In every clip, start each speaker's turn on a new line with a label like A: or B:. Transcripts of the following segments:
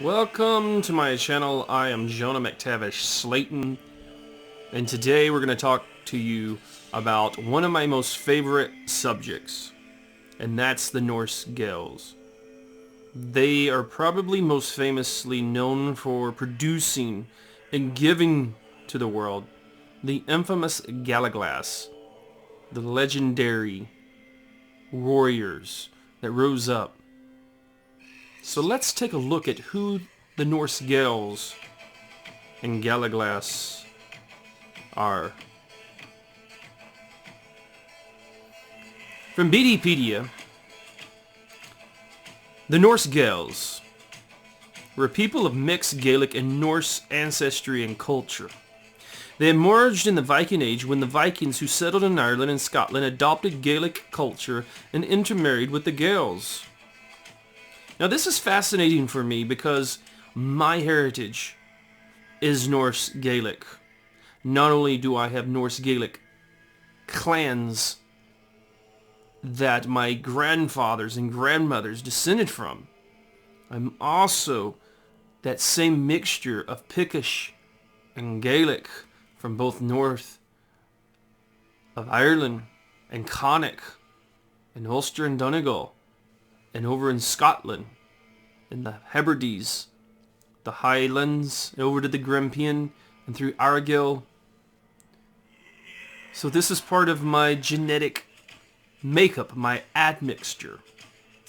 A: Welcome to my channel. I am Jonah MacTavish-Slaton, and today we're going to talk to you about one of my most favorite subjects, and that's the Norse-Gaels. They are probably most famously known for producing and giving to the world the infamous Gallowglass, the legendary warriors that rose up. So let's take a look at who the Norse-Gaels and Gallowglass are. From Wikipedia, the Norse-Gaels were a people of mixed Gaelic and Norse ancestry and culture. They emerged in the Viking Age when the Vikings who settled in Ireland and Scotland adopted Gaelic culture and intermarried with the Gaels. Now this is fascinating for me because my heritage is Norse Gaelic. Not only do I have Norse Gaelic clans that my grandfathers and grandmothers descended from, I'm also that same mixture of Pictish and Gaelic from both north of Ireland and Connacht and Ulster and Donegal, and over in Scotland, in the Hebrides, the Highlands, over to the Grampian, and through Argyll. So this is part of my genetic makeup, my admixture.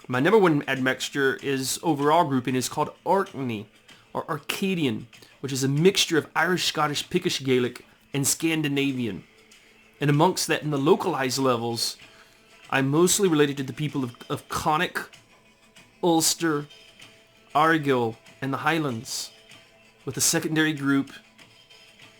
A: My number one admixture is overall grouping is called Orkney, or Arcadian, which is a mixture of Irish, Scottish, Pictish Gaelic, and Scandinavian. And amongst that, in the localized levels, I'm mostly related to the people of Connacht, Ulster, Argyll, and the Highlands, with a secondary group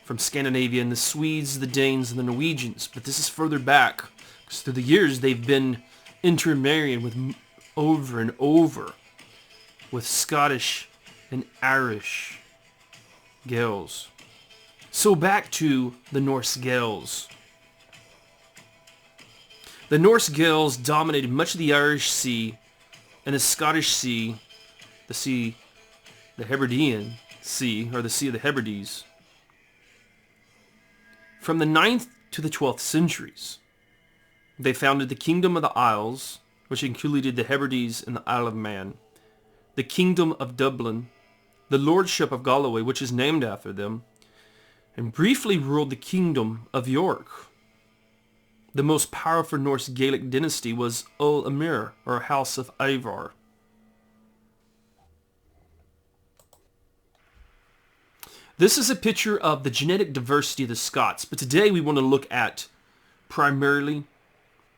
A: from Scandinavia and the Swedes, the Danes, and the Norwegians. But this is further back, because through the years they've been intermarrying with over and over with Scottish and Irish Gaels. So back to the Norse-Gaels. The Norse-Gaels dominated much of the Irish Sea and the Scottish Sea, the Hebridean Sea, or the Sea of the Hebrides, from the 9th to the 12th centuries. They founded the Kingdom of the Isles, which included the Hebrides and the Isle of Man, the Kingdom of Dublin, the Lordship of Galloway, which is named after them, and briefly ruled the Kingdom of York. The most powerful Norse Gaelic dynasty was Ul Emir, or House of Ivar. This is a picture of the genetic diversity of the Scots, but today we want to look at primarily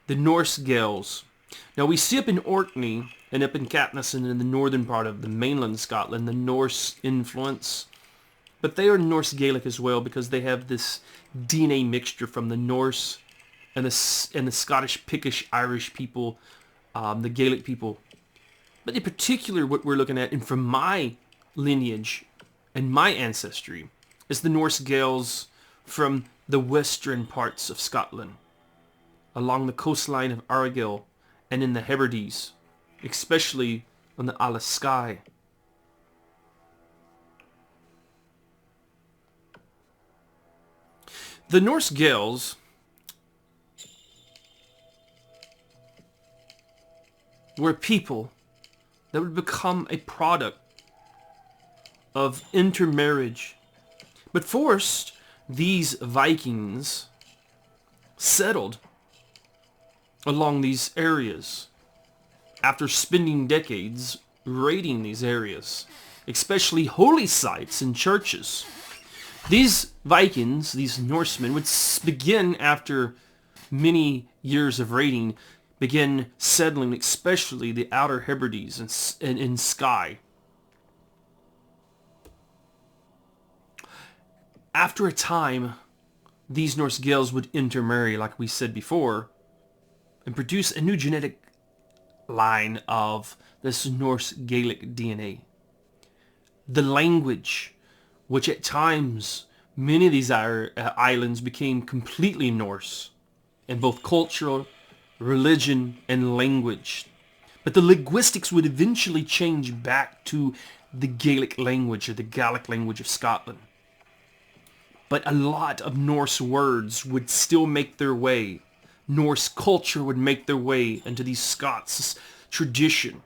A: the Norse-Gaels. Now we see up in Orkney and up in Caithness and in the northern part of the mainland Scotland the Norse influence, but they are Norse Gaelic as well because they have this DNA mixture from the Norse and the Scottish, Pictish, Irish people, the Gaelic people. But in particular, what we're looking at, and from my lineage and my ancestry, is the Norse-Gaels from the western parts of Scotland, along the coastline of Argyll and in the Hebrides, especially on the Isle of Skye. The Norse-Gaels were people that would become a product of intermarriage. But first, these Vikings settled along these areas after spending decades raiding these areas, especially holy sites and churches. These Vikings, these Norsemen, would begin after many years of raiding, begin settling especially the outer Hebrides and in Skye. After a time, these Norse-Gaels would intermarry, like we said before, and produce a new genetic line of this Norse Gaelic DNA. The language, which at times many of these islands became completely Norse in both cultural, religion, and language. But the linguistics would eventually change back to the Gaelic language, or the Gaelic language of Scotland. But a lot of Norse words would still make their way. Norse culture would make their way into these Scots' tradition.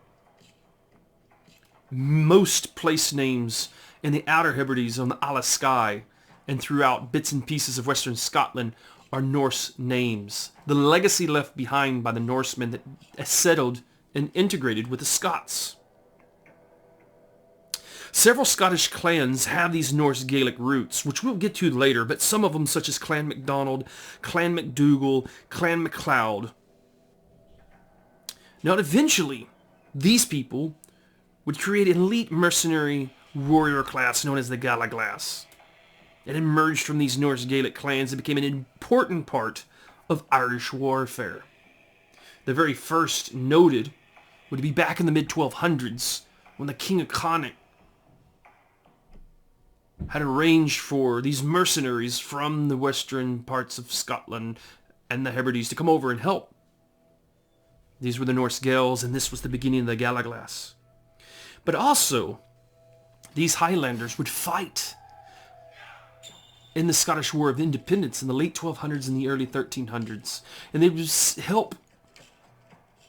A: Most place names in the Outer Hebrides, on the Isle of Skye, and throughout bits and pieces of western Scotland are Norse names. The legacy left behind by the Norsemen that settled and integrated with the Scots. Several Scottish clans have these Norse Gaelic roots, which we'll get to later, but some of them, such as Clan MacDonald, Clan MacDougall, Clan MacLeod. Now, eventually, these people would create an elite mercenary warrior class known as the Gallowglass. It emerged from these Norse Gaelic clans and became an important part of Irish warfare. The very first noted would be back in the mid-1200s, when the King of Connacht had arranged for these mercenaries from the western parts of Scotland and the Hebrides to come over and help. These were the Norse-Gaels, and this was the beginning of the Gallowglass. But also, these Highlanders would fight in the Scottish War of Independence in the late 1200s and the early 1300s. And they would help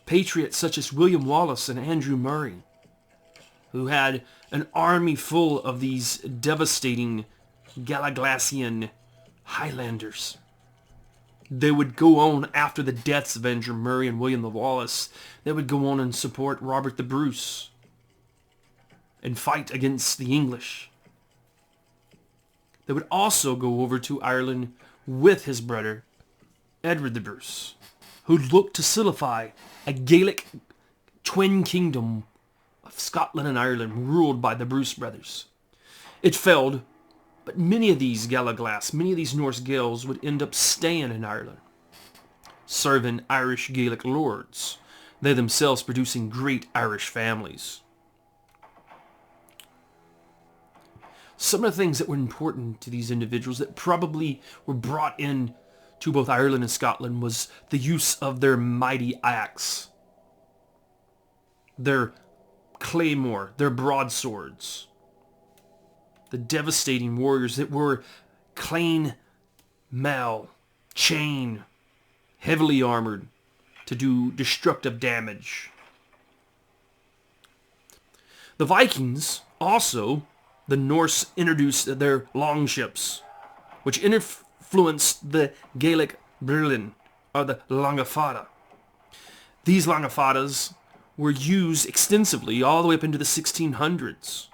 A: patriots such as William Wallace and Andrew Murray, who had an army full of these devastating Gallowglassian Highlanders. They would go on after the deaths of Andrew Murray and William the Wallace. They would go on and support Robert the Bruce and fight against the English. They would also go over to Ireland with his brother, Edward the Bruce, who looked to solidify a Gaelic twin kingdom of Scotland and Ireland ruled by the Bruce brothers. It failed, but many of these Gallowglass, many of these Norse Gaels would end up staying in Ireland, serving Irish Gaelic lords, they themselves producing great Irish families. Some of the things that were important to these individuals that probably were brought in to both Ireland and Scotland was the use of their mighty axe, their claymore, their broadswords, the devastating warriors that were clean mail, chain, heavily armored to do destructive damage. The Vikings also, the Norse introduced their longships, which influenced the Gaelic Berlin, or the Langafada. These Langafadas were used extensively all the way up into the 1600s.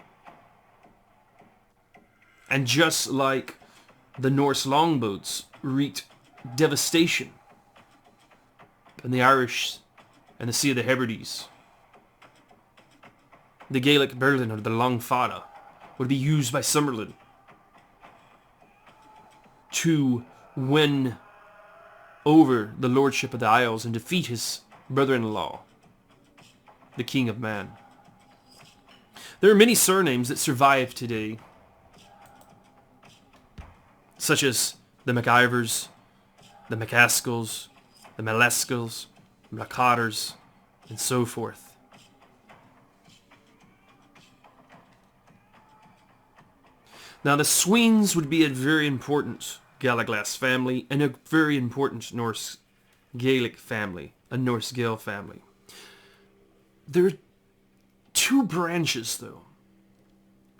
A: And just like the Norse longboats wreaked devastation in the Irish and the Sea of the Hebrides, the Gaelic Berlin, or the Langfada, would be used by Summerlin to win over the lordship of the Isles and defeat his brother-in-law, the King of Man. There are many surnames that survive today, such as the MacIvors, the MacAskills, the Maleskills, Blackcotters, and so forth. Now, the Sweens would be a very important Gallowglass family and a very important Norse Gaelic family, a Norse-Gael family. There are two branches, though.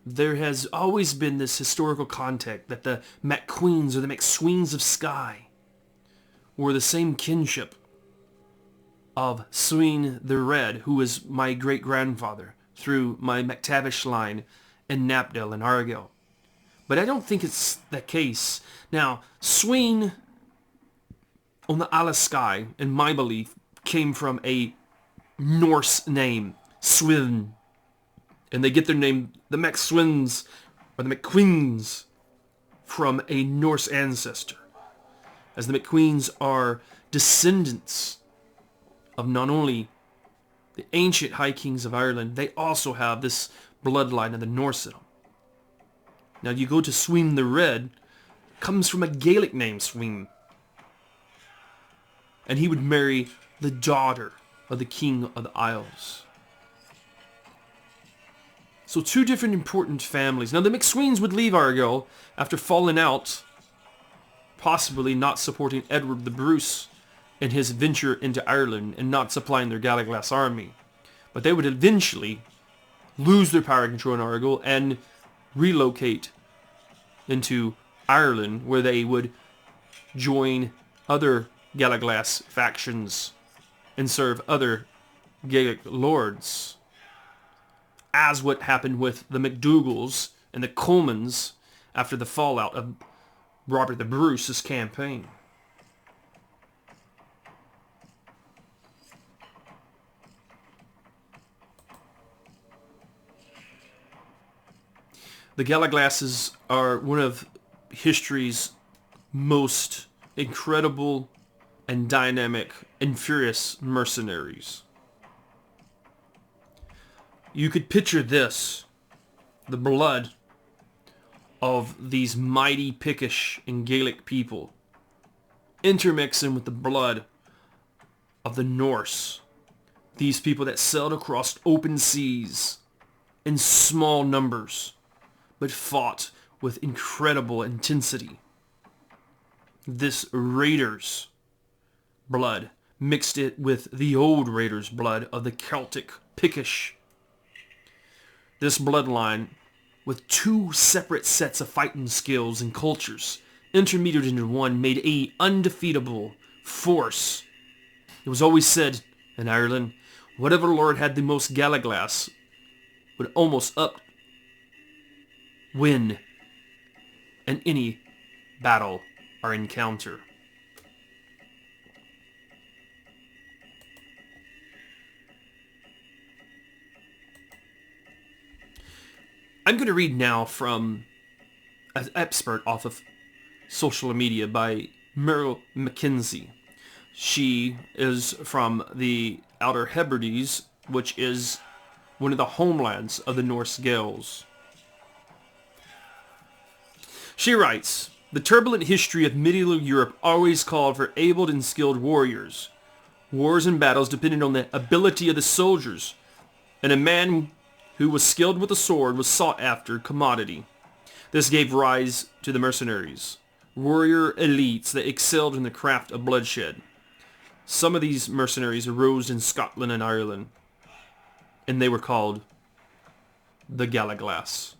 A: There has always been this historical contact that the MacQueens or the MacSweens of Skye were the same kinship of Sween the Red, who was my great-grandfather, through my MacTavish line in Knapdale and Argyll. But I don't think it's the case. Now, Sween on the Isle of Skye, in my belief, came from a Norse name, Swin. And they get their name, the MacSwins, or the MacQueens, from a Norse ancestor. As the MacQueens are descendants of not only the ancient High Kings of Ireland, they also have this bloodline of the Norse in them. Now you go to Sween the Red, comes from a Gaelic name, Sween. And he would marry the daughter of the King of the Isles. So two different important families. Now the McSweens would leave Argyll after falling out, possibly not supporting Edward the Bruce in his venture into Ireland and not supplying their Gallowglass army. But they would eventually lose their power and control in Argyll and relocate into Ireland, where they would join other Gallowglass factions and serve other Gaelic lords, as what happened with the MacDougals and the Comans after the fallout of Robert the Bruce's campaign. The Gallowglasses are one of history's most incredible and dynamic and furious mercenaries. You could picture this, the blood of these mighty Pictish and Gaelic people intermixing with the blood of the Norse. These people that sailed across open seas in small numbers, but fought with incredible intensity. This raiders' blood mixed it with the old raiders' blood of the Celtic Pictish. This bloodline, with two separate sets of fighting skills and cultures, intermediated into one, made a undefeatable force. It was always said in Ireland, whatever lord had the most Gallowglass would almost win in any battle or encounter. I'm going to read now from an expert off of social media by Meryl Mackenzie. She is from the Outer Hebrides, which is one of the homelands of the Norse-Gaels. She writes, the turbulent history of medieval Europe always called for able and skilled warriors. Wars and battles depended on the ability of the soldiers, and a man who was skilled with the sword was sought after commodity. This gave rise to the mercenaries, warrior elites that excelled in the craft of bloodshed. Some of these mercenaries arose in Scotland and Ireland, and they were called the Gallowglass.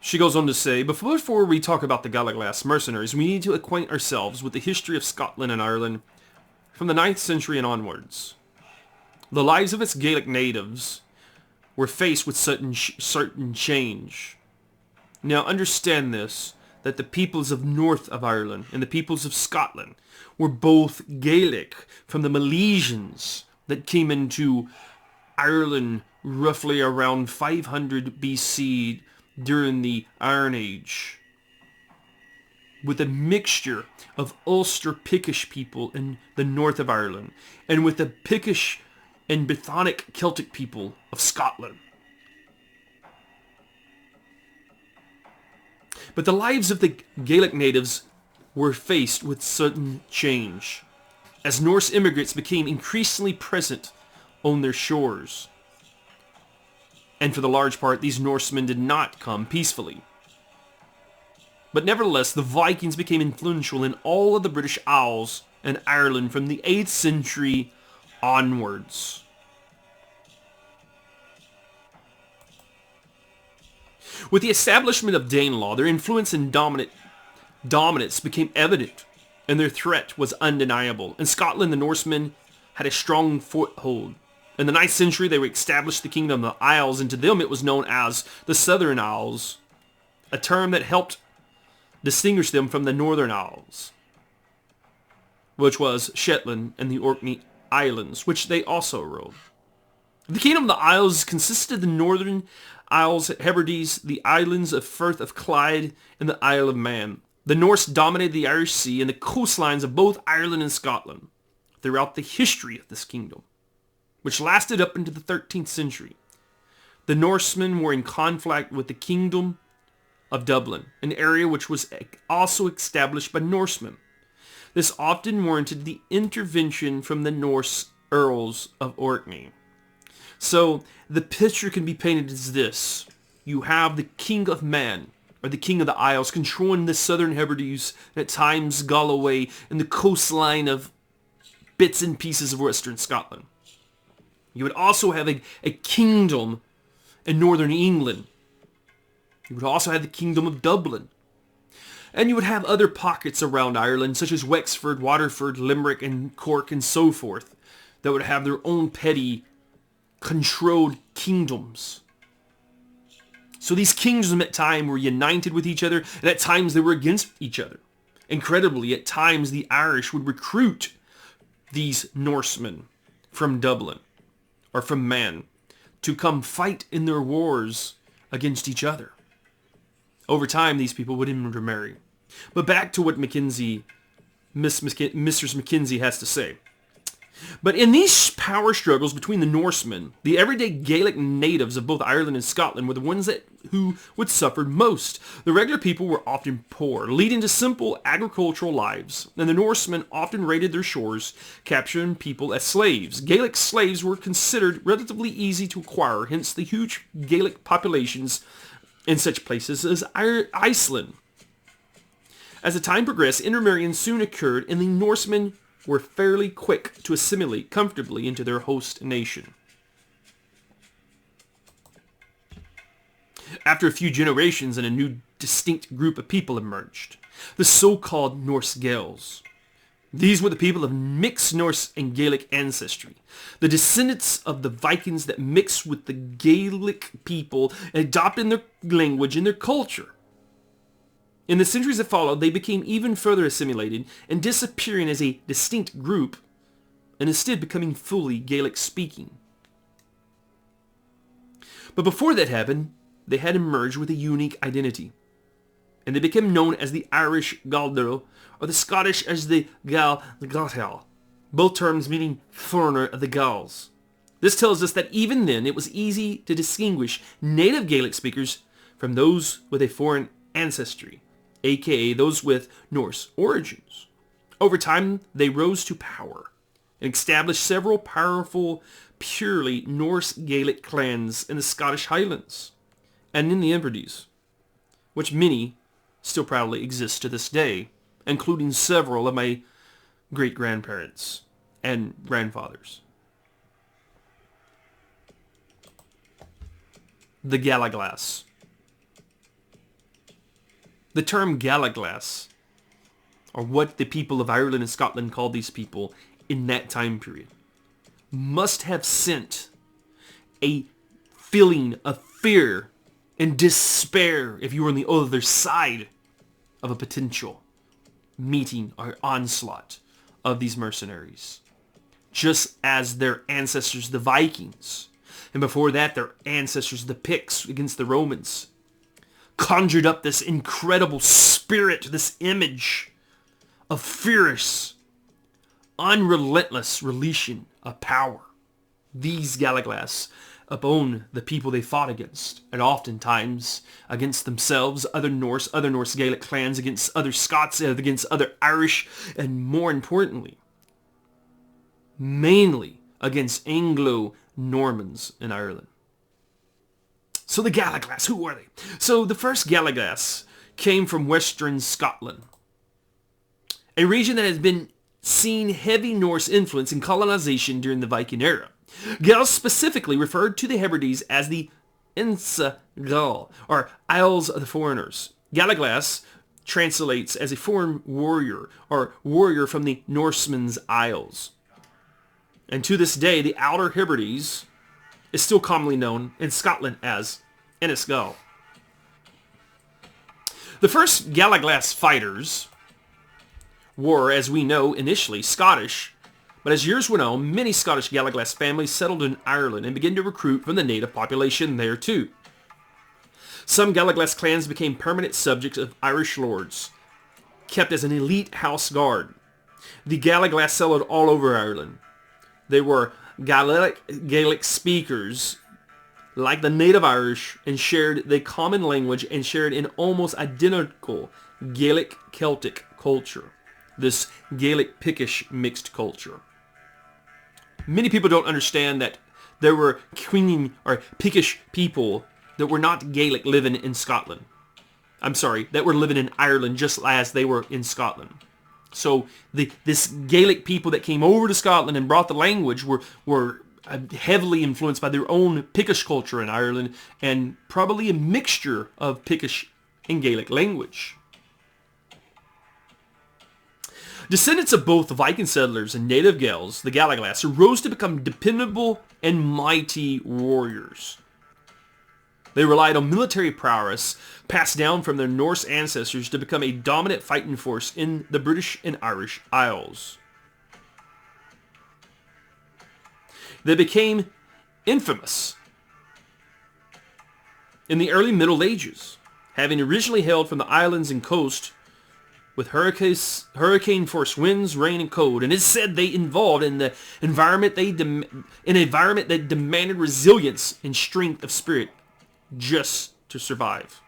A: She goes on to say, before we talk about the Gallowglass mercenaries, we need to acquaint ourselves with the history of Scotland and Ireland from the 9th century and onwards. The lives of its Gaelic natives were faced with certain change. Now understand this, that the peoples of north of Ireland and the peoples of Scotland were both Gaelic from the Milesians that came into Ireland roughly around 500 BC during the Iron Age, with a mixture of Ulster Pictish people in the north of Ireland, and with the Pictish and Brythonic Celtic people of Scotland. But the lives of the Gaelic natives were faced with sudden change, as Norse immigrants became increasingly present on their shores. And for the large part, these Norsemen did not come peacefully. But nevertheless, the Vikings became influential in all of the British Isles and Ireland from the 8th century onwards. With the establishment of Danelaw, their influence and dominance became evident, and their threat was undeniable. In Scotland, the Norsemen had a strong foothold. In the 9th century, they established the Kingdom of the Isles, and to them it was known as the Southern Isles, a term that helped distinguish them from the Northern Isles, which was Shetland and the Orkney Islands, which they also ruled. The Kingdom of the Isles consisted of the Northern Isles, Hebrides, the islands of Firth of Clyde, and the Isle of Man. The Norse dominated the Irish Sea and the coastlines of both Ireland and Scotland throughout the history of this kingdom, which lasted up into the 13th century. The Norsemen were in conflict with the Kingdom of Dublin, an area which was also established by Norsemen. This often warranted the intervention from the Norse Earls of Orkney. So the picture can be painted as this. You have the King of Man, or the King of the Isles, controlling the southern Hebrides, and at times Galloway, and the coastline of bits and pieces of western Scotland. You would also have a kingdom in northern England. You would also have the Kingdom of Dublin. And you would have other pockets around Ireland, such as Wexford, Waterford, Limerick, and Cork, and so forth, that would have their own petty, controlled kingdoms. So these kingdoms at times were united with each other, and at times they were against each other. Incredibly, at times the Irish would recruit these Norsemen from Dublin, or from Man, to come fight in their wars against each other. Over time, these people would intermarry. But back to what Mistress Mackenzie has to say. But in these power struggles between the Norsemen, the everyday Gaelic natives of both Ireland and Scotland were the ones who would suffer most. The regular people were often poor, leading to simple agricultural lives, and the Norsemen often raided their shores, capturing people as slaves. Gaelic slaves were considered relatively easy to acquire, hence the huge Gaelic populations in such places as Iceland. As the time progressed, intermarrying soon occurred, and the Norsemen were fairly quick to assimilate comfortably into their host nation. After a few generations, and a new distinct group of people emerged, the so-called Norse-Gaels. These were the people of mixed Norse and Gaelic ancestry, the descendants of the Vikings that mixed with the Gaelic people and adopted their language and their culture. In the centuries that followed, they became even further assimilated and disappearing as a distinct group, and instead becoming fully Gaelic-speaking. But before that happened, they had emerged with a unique identity, and they became known as the Irish Galdro, or the Scottish as the Gallowglass, both terms meaning foreigner of the Gauls. This tells us that even then it was easy to distinguish native Gaelic speakers from those with a foreign ancestry, aka those with Norse origins. Over time, they rose to power and established several powerful, purely Norse-Gaelic clans in the Scottish Highlands and in the Hebrides, which many still proudly exist to this day, including several of my great-grandparents and grandfathers. The Gallowglass. The term Gallowglass, or what the people of Ireland and Scotland called these people in that time period, must have sent a feeling of fear and despair if you were on the other side of a potential meeting or onslaught of these mercenaries. Just as their ancestors, the Vikings, and before that their ancestors, the Picts, against the Romans, conjured up this incredible spirit, this image of fierce, unrelentless relation of power. These Gallowglass upon the people they fought against, and oftentimes against themselves, other Norse-Gaelic clans, against other Scots, against other Irish, and more importantly, mainly against Anglo-Normans in Ireland. So the Gallowglass, who were they? So the first Gallowglass came from western Scotland, a region that has been seen heavy Norse influence in colonization during the Viking era. Gaels specifically referred to the Hebrides as the Norse-Gael, or Isles of the Foreigners. Gallowglass translates as a foreign warrior, or warrior from the Norsemen's Isles. And to this day, the Outer Hebrides is still commonly known in Scotland as Norse-Gael. The first Gallowglass fighters were, as we know, initially Scottish, but as years went on, many Scottish Gallowglass families settled in Ireland and began to recruit from the native population there too. Some Gallowglass clans became permanent subjects of Irish lords, kept as an elite house guard. The Gallowglass settled all over Ireland. They were Gaelic speakers like the native Irish, and shared the common language and shared an almost identical Gaelic Celtic culture, this Gaelic Pictish mixed culture. Many people don't understand that there were Queen or Pictish people that were not Gaelic living in Scotland. I'm sorry, that were living in Ireland just as they were in Scotland. So this Gaelic people that came over to Scotland and brought the language were heavily influenced by their own Pictish culture in Ireland, and probably a mixture of Pictish and Gaelic language. Descendants of both the Viking settlers and native Gaels, the Gallowglass, rose to become dependable and mighty warriors. They relied on military prowess passed down from their Norse ancestors to become a dominant fighting force in the British and Irish Isles. They became infamous in the early Middle Ages, having originally hailed from the islands and coast with hurricane-force winds, rain, and cold, and it's said they evolved in the environment an environment that demanded resilience and strength of spirit just to survive.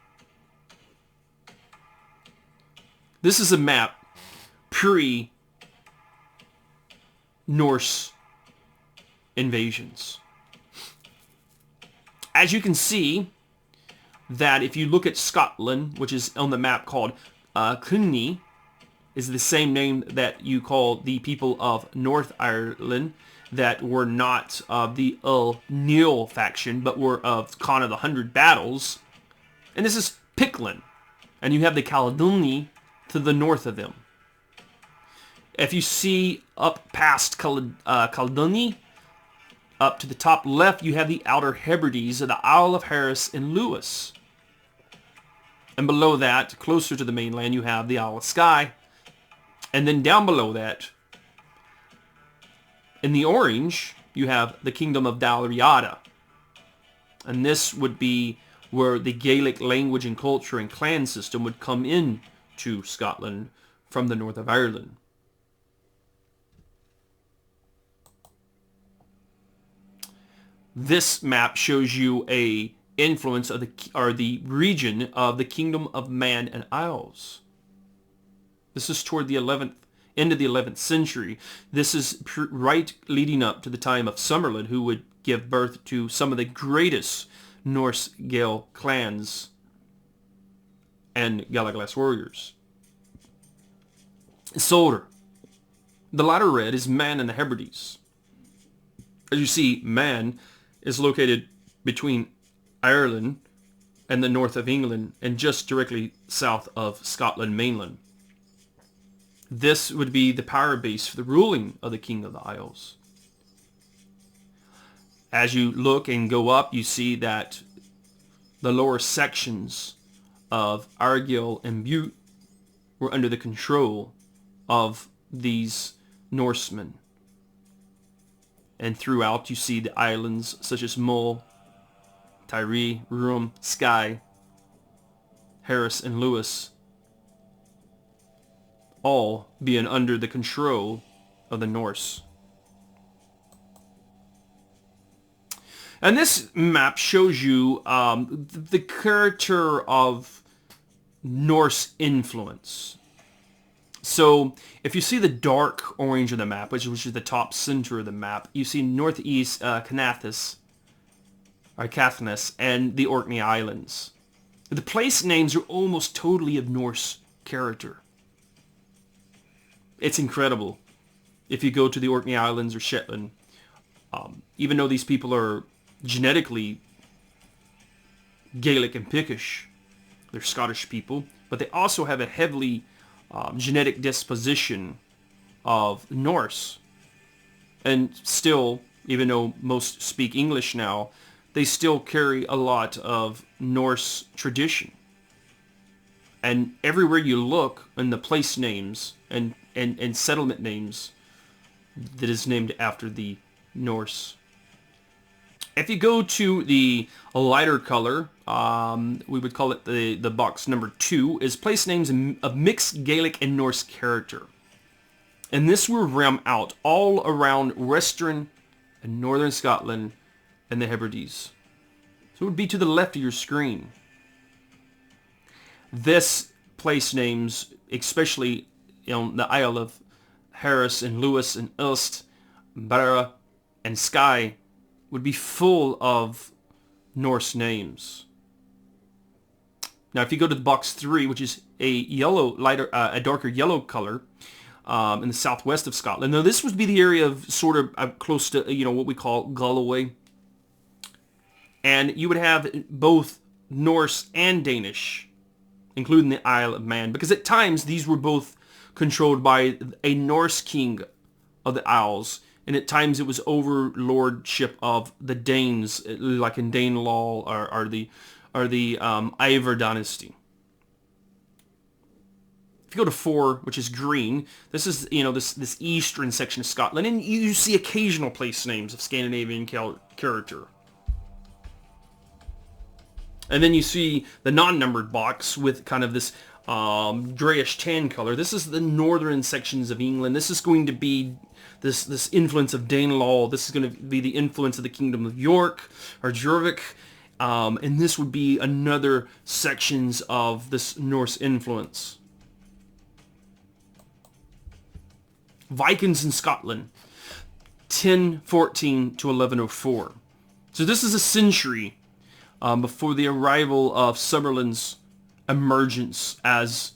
A: This is a map pre-Norse invasions. As you can see, that if you look at Scotland, which is on the map called Cluny, is the same name that you call the people of North Ireland that were not of the Neil faction, but were of Con of the 100 Battles. And this is Pictland. And you have the Caledoni to the north of them. If you see up past Caledoni, up to the top left, you have the outer Hebrides of the Isle of Harris and Lewis. And below that, closer to the mainland, you have the Isle of Skye. And then down below that, in the orange, you have the Kingdom of Dalriada. And this would be where the Gaelic language and culture and clan system would come in to Scotland from the north of Ireland. This map shows you a influence of the region of the Kingdom of Man and Isles. This is toward the end of the 11th century. This is right leading up to the time of Summerland, who would give birth to some of the greatest Norse-Gael clans and Gallowglass warriors. Solder. The lighter red is Man in the Hebrides. As you see, Man is located between Ireland and the north of England and just directly south of Scotland mainland. This would be the power base for the ruling of the King of the Isles. As you look and go up, you see that the lower sections of Argyll and Bute were under the control of these Norsemen. And throughout you see the islands such as Mull, Tiree, Room, Skye, Harris, and Lewis, all being under the control of the Norse. And this map shows you the character of Norse influence. So if you see the dark orange of the map, which is the top center of the map, you see northeast Caithness and the Orkney Islands. The place names are almost totally of Norse character. It's incredible. If you go to the Orkney Islands or Shetland, even though these people are genetically Gaelic and Pictish, they're Scottish people, but they also have a heavily genetic disposition of Norse. And still, even though most speak English now, they still carry a lot of Norse tradition. And everywhere you look in the place names and settlement names that is named after the Norse. If you go to the lighter color, we would call it the box number 2, is place names of mixed Gaelic and Norse character. And this will rim out all around western and northern Scotland and the Hebrides. So it would be to the left of your screen. This place names, especially on the Isle of Harris and Lewis and Ulst, Barra, and sky would be full of Norse names. Now, if you go to the box 3, which is a yellow, a darker yellow color, in the southwest of Scotland. Now, this would be the area of sort of close to, what we call Galloway. And you would have both Norse and Danish, including the Isle of Man, because at times these were both controlled by a Norse king of the Isles, and at times it was overlordship of the Danes, like in Danelaw or the Iver dynasty. If you go to 4, which is green, this is this eastern section of Scotland, and you see occasional place names of Scandinavian character. And then you see the non-numbered box with kind of this grayish tan color. This is the northern sections of England. This is going to be this influence of Danelaw. This is going to be the influence of the Kingdom of York or Jorvik. And this would be another sections of this Norse influence. Vikings in Scotland, 1014 to 1104. So this is a century before the arrival of Summerlin's emergence as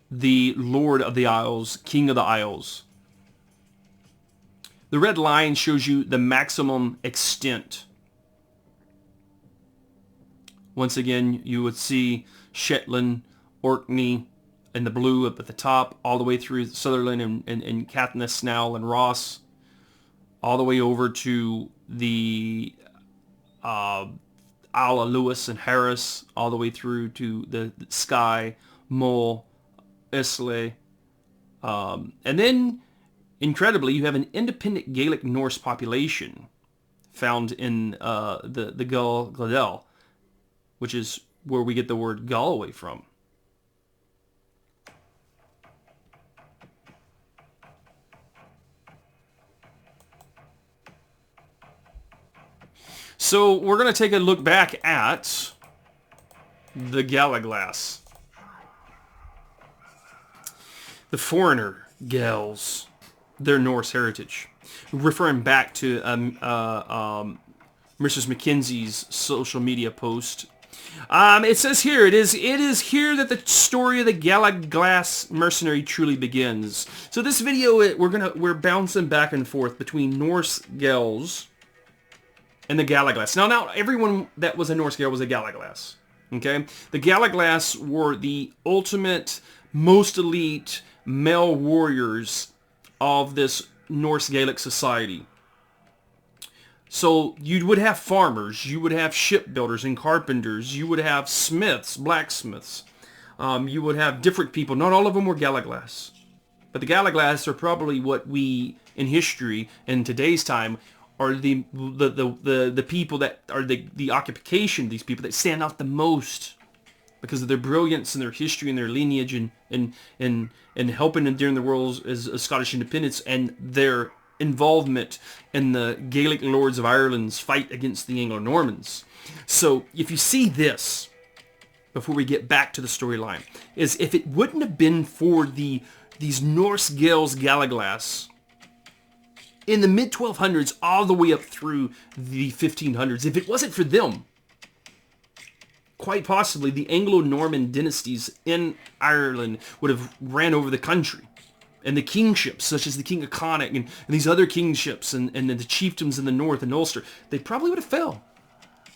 A: the Lord of the Isles, King of the Isles. The red line shows you the maximum extent. Once again, you would see Shetland, Orkney, and the blue up at the top, all the way through Sutherland and Caithness, Snell, and Ross, all the way over to the Isle of Lewis and Harris, all the way through to the Skye, Mull, Islay. And then, incredibly, you have an independent Gaelic Norse population found in the Gallowglass, which is where we get the word Galloway from. So we're going to take a look back at the Gallowglass. The foreigner Gaels, their Norse heritage. Referring back to Mrs. McKenzie's social media post. It says here, it is here that the story of the Gallowglass mercenary truly begins. So this video, we're bouncing back and forth between Norse-Gaels and the Gallowglass. Now everyone that was a Norse-Gael was a Gallowglass. Okay? The Gallowglass were the ultimate, most elite male warriors of this Norse Gaelic society. So you would have farmers, you would have shipbuilders and carpenters, you would have smiths, blacksmiths, you would have different people. Not all of them were Gallowglass. But the Gallowglass are probably what we, in history, in today's time, are the people that are the occupation, these people that stand out the most because of their brilliance and their history and their lineage and helping during the world as Scottish independence and their involvement in the Gaelic Lords of Ireland's fight against the Anglo-Normans. So if you see this, before we get back to the storyline, is if it wouldn't have been for these Norse-Gaels Gallowglass in the mid-1200s all the way up through the 1500s, if it wasn't for them, quite possibly the Anglo-Norman dynasties in Ireland would have ran over the country. And the kingships, such as the King of Connacht and these other kingships and the chiefdoms in the north and Ulster, they probably would have fell.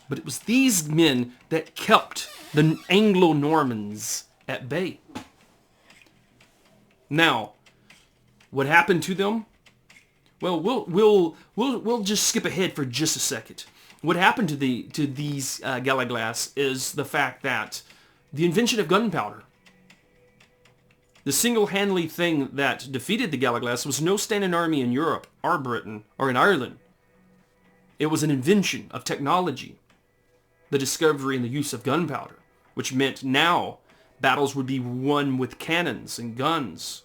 A: But it was these men that kept the Anglo-Normans at bay. Now, what happened to them? Well, we'll just skip ahead for just a second. What happened to these Gallowglass is the fact that the invention of gunpowder. The single-handedly thing that defeated the Gallowglass was no standing army in Europe, or Britain, or in Ireland. It was an invention of technology, the discovery and the use of gunpowder, which meant now battles would be won with cannons and guns.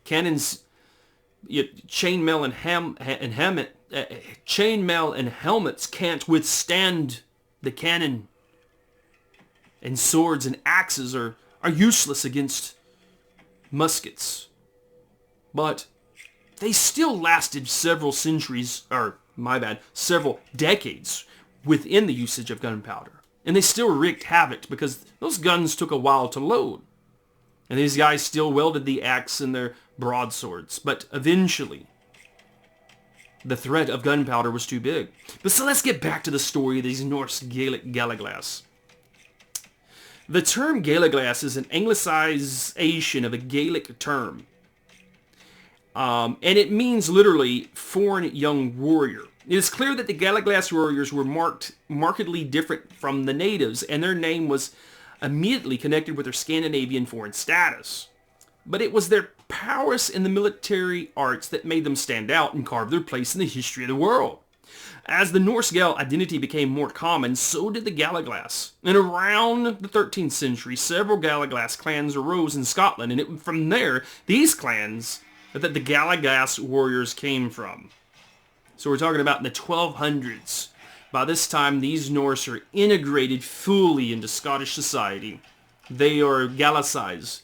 A: Cannons, chainmail and helmets can't withstand the cannon, and swords and axes are useless against muskets. But they still lasted several centuries, or my bad, several decades within the usage of gunpowder. And they still wreaked havoc because those guns took a while to load. And these guys still wielded the axe and their broadswords. But eventually, the threat of gunpowder was too big. But so let's get back to the story of these Norse-Gael Gallowglass. The term Gallowglass is an anglicization of a Gaelic term. And it means literally foreign young warrior. It is clear that the Gallowglass warriors were markedly different from the natives, and their name was immediately connected with their Scandinavian foreign status. But it was their prowess in the military arts that made them stand out and carve their place in the history of the world. As the Norse-Gael identity became more common, so did the Gallowglass. And around the 13th century, several Gallowglass clans arose in Scotland, and from there, these clans that the Gallowglass warriors came from. So we're talking about in the 1200s. By this time, these Norse are integrated fully into Scottish society. They are Gallicized.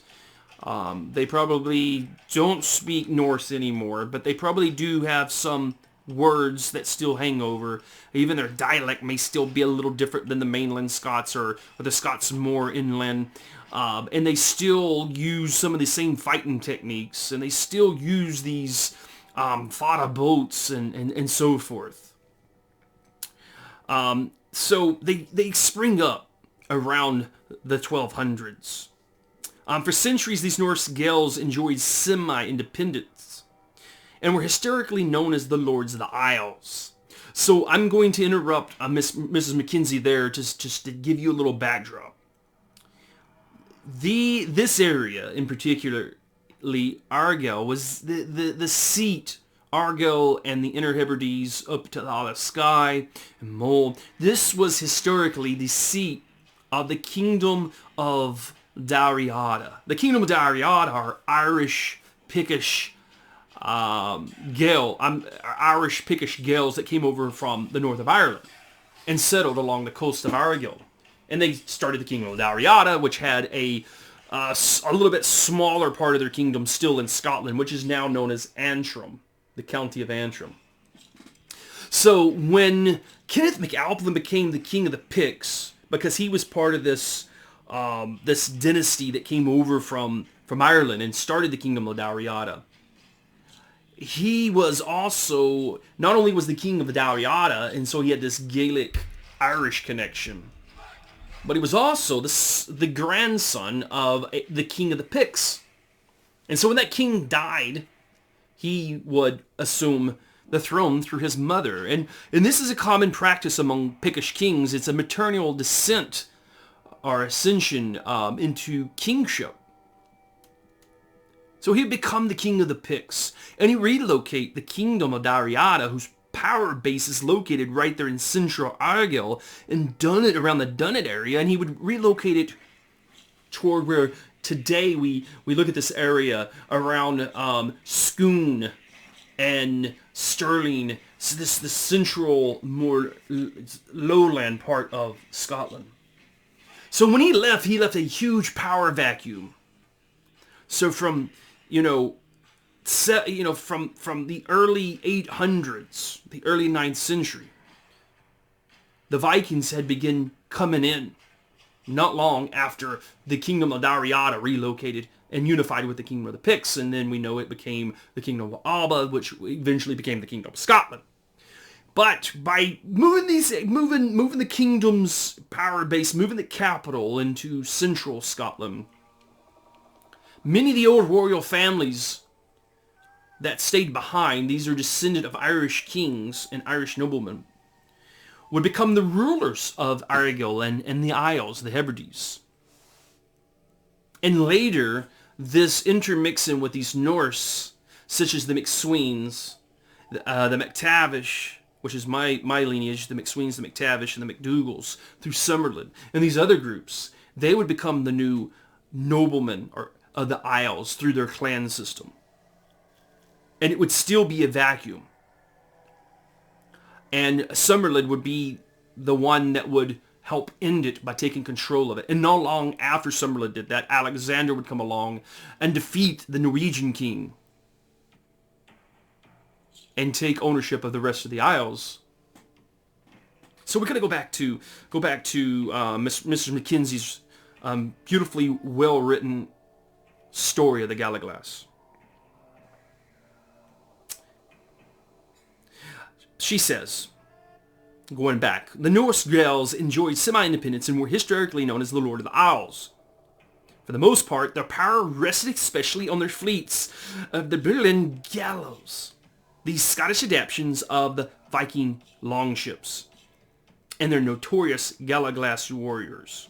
A: They probably don't speak Norse anymore, but they probably do have some words that still hang over. Even their dialect may still be a little different than the mainland Scots or the Scots more inland. And they still use some of the same fighting techniques, and they still use these fada boats and so forth. So they spring up around the 1200s. For centuries, these Norse-Gaels enjoyed semi-independence and were historically known as the Lords of the Isles. So I'm going to interrupt Mrs. Mackenzie there just to give you a little backdrop. This area in particularly, Argyll, was the seat. Argyll and the Inner Hebrides up to the Isle of Skye and Mull. This was historically the seat of the Kingdom of Dalriada. The Kingdom of Dalriada are Irish Pictish Irish Pictish Gaels that came over from the north of Ireland and settled along the coast of Argyll. And they started the Kingdom of Dalriada, which had a little bit smaller part of their kingdom still in Scotland, which is now known as Antrim, the county of Antrim. So when Kenneth MacAlpin became the king of the Picts, because he was part of this this dynasty that came over from Ireland and started the Kingdom of Dalriada, he was also, not only was the king of the Dalriada, and so he had this Gaelic-Irish connection, but he was also the grandson of the king of the Picts. And so when that king died, he would assume the throne through his mother. And this is a common practice among Pictish kings. It's a maternal descent or ascension into kingship. So he'd become the king of the Picts, and he'd relocate the kingdom of Dalriada, whose power base is located right there in central Argyll, and Dunnet, around the Dunnet area, and he would relocate it toward where today we look at this area around Scone and Stirling, so the central, more lowland part of Scotland. So when he left a huge power vacuum. So from the early 800s, the early 9th century, the Vikings had begun coming in not long after the Kingdom of Dalriada relocated and unified with the Kingdom of the Picts, and then we know it became the Kingdom of Alba, which eventually became the Kingdom of Scotland. But by moving the kingdom's power base, moving the capital into central Scotland, many of the old royal families that stayed behind, these are descendant of Irish kings and Irish noblemen, would become the rulers of Argyll and the Isles, the Hebrides. And later, this intermixing with these Norse, such as the McSweens, the MacTavish, which is my lineage, the McSweens, the MacTavish, and the MacDougals, through Summerlin, and these other groups, they would become the new noblemen of the Isles through their clan system. And it would still be a vacuum. And Summerlin would be the one that would help end it by taking control of it. And not long after Summerlin did that, Alexander would come along and defeat the Norwegian king. and take ownership of the rest of the Isles. So we're going to go back to Mr. Mackenzie's beautifully well-written story of the Gallowglass. She says, going back, the Norse-Gaels enjoyed semi-independence and were historically known as the Lord of the Isles. For the most part, their power rested especially on their fleets of the Berlin gallows, these Scottish adaptations of the Viking longships, and their notorious Gallowglass warriors.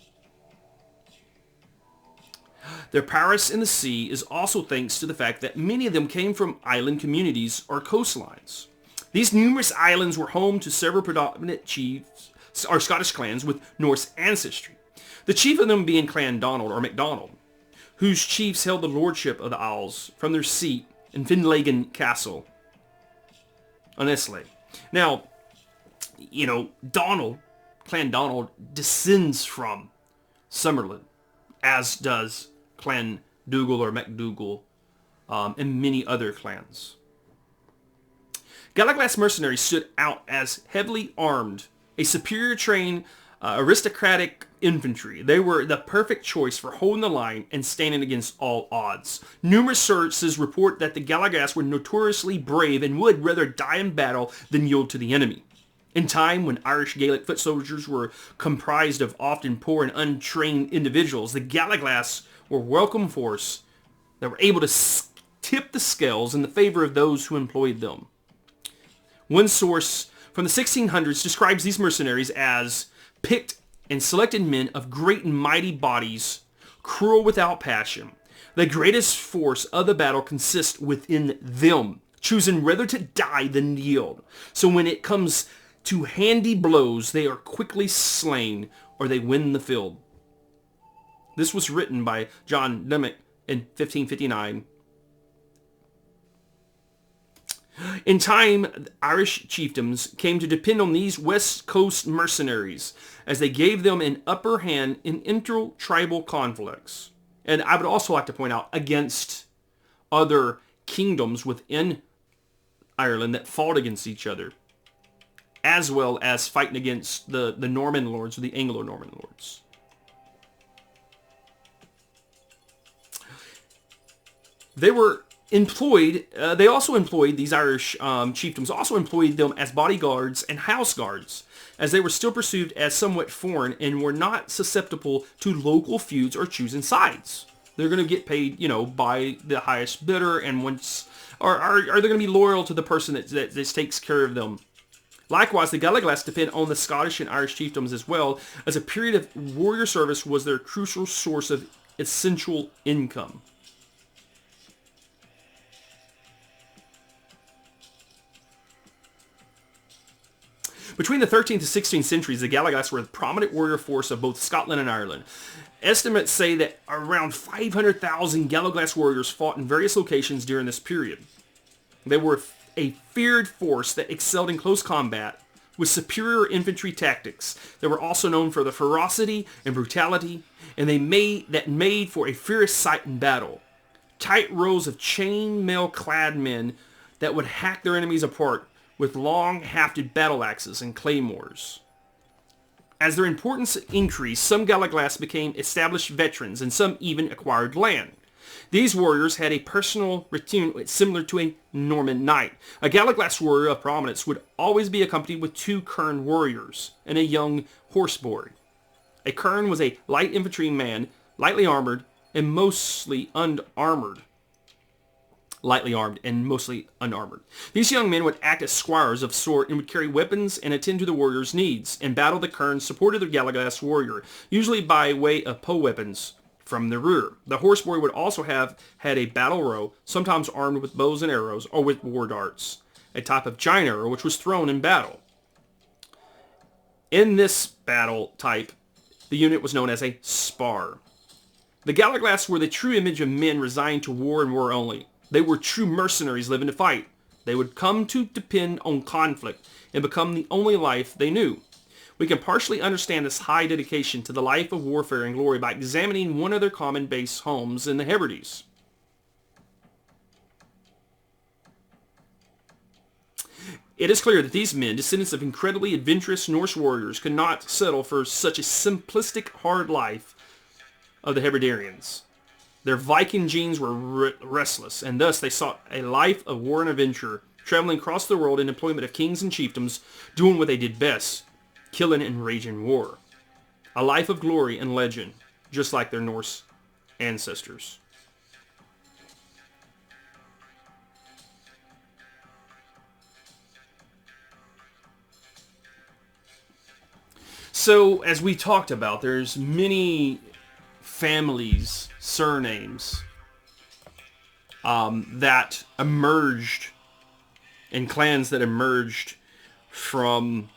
A: Their prowess in the sea is also thanks to the fact that many of them came from island communities or coastlines. These numerous islands were home to several predominant chiefs or Scottish clans with Norse ancestry. The chief of them being Clan Donald or MacDonald, whose chiefs held the lordship of the Isles from their seat in Finlagan Castle on Islay. Now, Clan Donald descends from Summerland, as does Clan Dougal or MacDougall, and many other clans. Gallowglass mercenaries stood out as heavily armed, a superior trained aristocratic infantry. They were the perfect choice for holding the line and standing against all odds. Numerous sources report that the Gallowglass were notoriously brave and would rather die in battle than yield to the enemy. In time when Irish Gaelic foot soldiers were comprised of often poor and untrained individuals, the Gallowglass were a welcome force that were able to tip the scales in the favor of those who employed them. One source from the 1600s describes these mercenaries as picked and selected men of great and mighty bodies, cruel without passion. The greatest force of the battle consists within them, choosing rather to die than yield. So when it comes to handy blows, they are quickly slain or they win the field. This was written by John Demick in 1559. In time, Irish chiefdoms came to depend on these West Coast mercenaries as they gave them an upper hand in inter-tribal conflicts. And I would also like to point out against other kingdoms within Ireland that fought against each other, as well as fighting against the Norman lords or the Anglo-Norman lords. They were employed, they also employed, these Irish chiefdoms also employed them as bodyguards and house guards, as they were still perceived as somewhat foreign and were not susceptible to local feuds or choosing sides. They're going to get paid, by the highest bidder, and are they going to be loyal to the person that takes care of them? Likewise, the Gallowglass depend on the Scottish and Irish chiefdoms as well, as a period of warrior service was their crucial source of essential income. Between the 13th and 16th centuries, the Gallowglass were a prominent warrior force of both Scotland and Ireland. Estimates say that around 500,000 Gallowglass warriors fought in various locations during this period. They were a feared force that excelled in close combat with superior infantry tactics. They were also known for their ferocity and brutality, and they made for a fierce sight in battle. Tight rows of chain-mail-clad men that would hack their enemies apart with long-hafted battle axes and claymores. As their importance increased, some Gallowglass became established veterans, and some even acquired land. These warriors had a personal retinue similar to a Norman knight. A Gallowglass warrior of prominence would always be accompanied with 2 kern warriors and a young horse boy. A kern was a light infantry man, lightly armored and mostly unarmored. Lightly armed and mostly unarmored. These young men would act as squires of sort and would carry weapons and attend to the warrior's needs. In battle, the kerns supported the Gallowglass warrior, usually by way of poe weapons from the rear. The horseboy would also have had a battle row, sometimes armed with bows and arrows or with war darts, a type of giant arrow which was thrown in battle. In this battle type, the unit was known as a spar. The Gallowglass were the true image of men resigned to war and war only. They were true mercenaries living to fight. They would come to depend on conflict and become the only life they knew. We can partially understand this high dedication to the life of warfare and glory by examining one of their common base homes in the Hebrides. It is clear that these men, descendants of incredibly adventurous Norse warriors, could not settle for such a simplistic, hard life of the Hebrideans. Their Viking genes were restless, and thus they sought a life of war and adventure, traveling across the world in employment of kings and chiefdoms, doing what they did best, killing and raging war. A life of glory and legend, just like their Norse ancestors. So, as we talked about, there's many families, surnames, that emerged, and clans that emerged from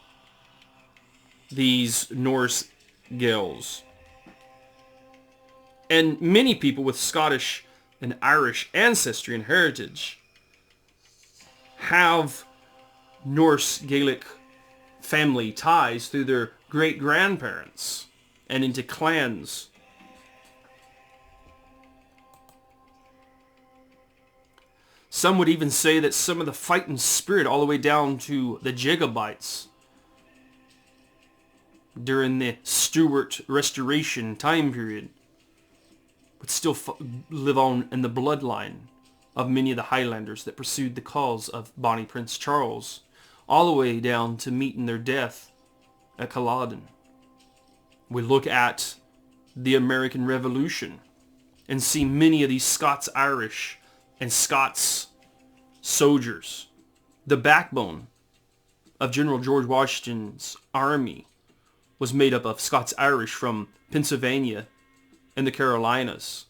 A: these Norse Gaels. And many people with Scottish and Irish ancestry and heritage have Norse Gaelic family ties through their great-grandparents and into clans. Some would even say that some of the fighting spirit all the way down to the Jacobites during the Stuart Restoration time period would still live on in the bloodline of many of the Highlanders that pursued the cause of Bonnie Prince Charles, all the way down to meeting their death at Culloden. We look at the American Revolution and see many of these Scots-Irish and Scots soldiers. The backbone of General George Washington's army was made up of Scots-Irish from Pennsylvania and the Carolinas.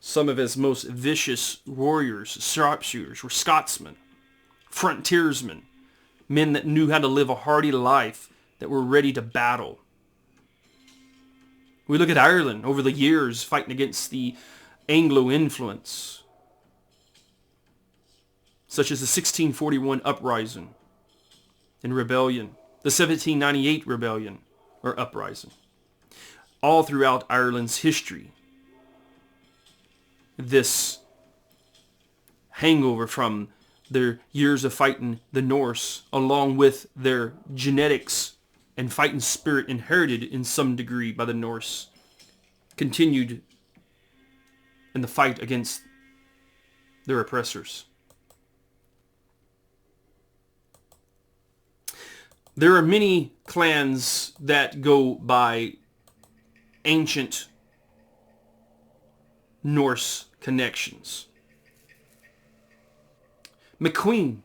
A: Some of his most vicious warriors, sharpshooters, were Scotsmen, frontiersmen, men that knew how to live a hardy life, that were ready to battle. We look at Ireland over the years fighting against the Anglo influence, such as the 1641 uprising and rebellion, the 1798 rebellion or uprising. All throughout Ireland's history, this hangover from their years of fighting the Norse, along with their genetics and fighting spirit inherited in some degree by the Norse, continued in the fight against their oppressors. There are many clans that go by ancient Norse connections. McQueen.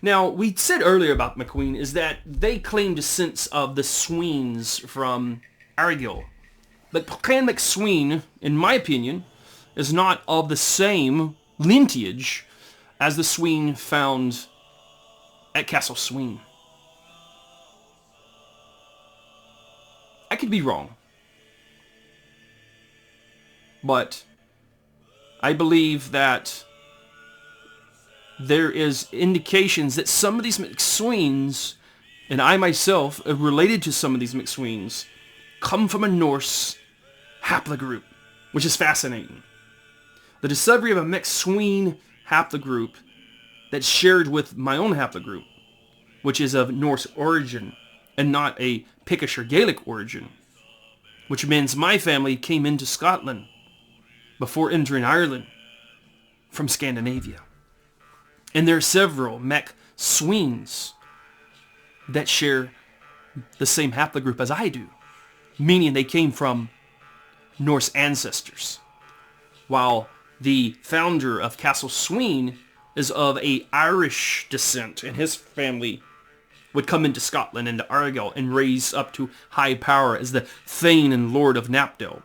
A: Now, we said earlier about McQueen is that they claim descent of the Sweens from Argyll. But Clan McSween, in my opinion, is not of the same lineage as the Sween found at Castle Sween. I could be wrong. But I believe that there is indications that some of these McSweens, and I myself are related to some of these McSweens, come from a Norse haplogroup, which is fascinating. The discovery of a McSween haplogroup that's shared with my own haplogroup, which is of Norse origin and not a Pictish or Gaelic origin, which means my family came into Scotland before entering Ireland from Scandinavia. And there are several McSweens that share the same haplogroup as I do, meaning they came from Norse ancestors, while the founder of Castle Sween is of a Irish descent, and his family would come into Scotland, into Argyll, and raise up to high power as the Thane and Lord of Knapdale.